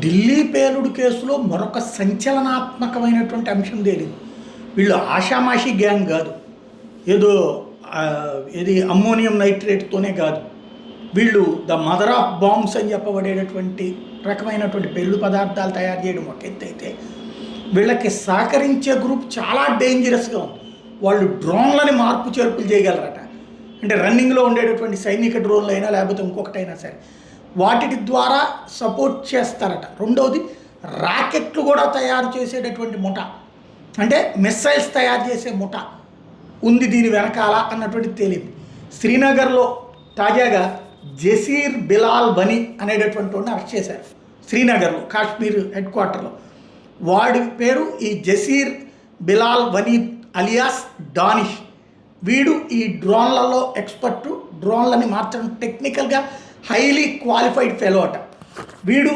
ఢిల్లీ పేలుడు కేసులో మరొక సంచలనాత్మకమైనటువంటి అంశం తేలింది. వీళ్ళు ఆషామాషి గ్యాంగ్ కాదు, ఏదో ఇది అమ్మోనియం నైట్రేట్తోనే కాదు. వీళ్ళు ద మదర్ ఆఫ్ బాంబ్స్ అని చెప్పబడేటటువంటి రకమైనటువంటి పేలుడు పదార్థాలు తయారు చేయడం ఒక ఎత్తు అయితే, వీళ్ళకి సహకరించే గ్రూప్ చాలా డేంజరస్గా ఉంది. వాళ్ళు డ్రోన్లని మార్పు చేర్పులు చేయగలరట. అంటే రన్నింగ్లో ఉండేటటువంటి సైనిక డ్రోన్లు అయినా లేకపోతే ఇంకొకటైనా సరే వాటి ద్వారా సపోర్ట్ చేస్తారట. రెండవది, రాకెట్లు కూడా తయారు చేసేటటువంటి ముఠ, అంటే మిస్సైల్స్ తయారు చేసే ముఠ ఉంది దీని వెనకాల అన్నటువంటి తేలింది. శ్రీనగర్లో తాజాగా జసీర్ బిలాల్ బనీ అనేటటువంటి వాడిని అరెస్ట్ చేశారు. శ్రీనగర్లో, కాశ్మీర్ హెడ్ క్వార్టర్లో. వాడి పేరు ఈ జసీర్ బిలాల్ బనీ అలియాస్ డానిష్. వీడు ఈ డ్రోన్లలో ఎక్స్పర్టు, డ్రోన్లని మార్చడం టెక్నికల్గా హైలీ క్వాలిఫైడ్ ఫెలో అట. వీడు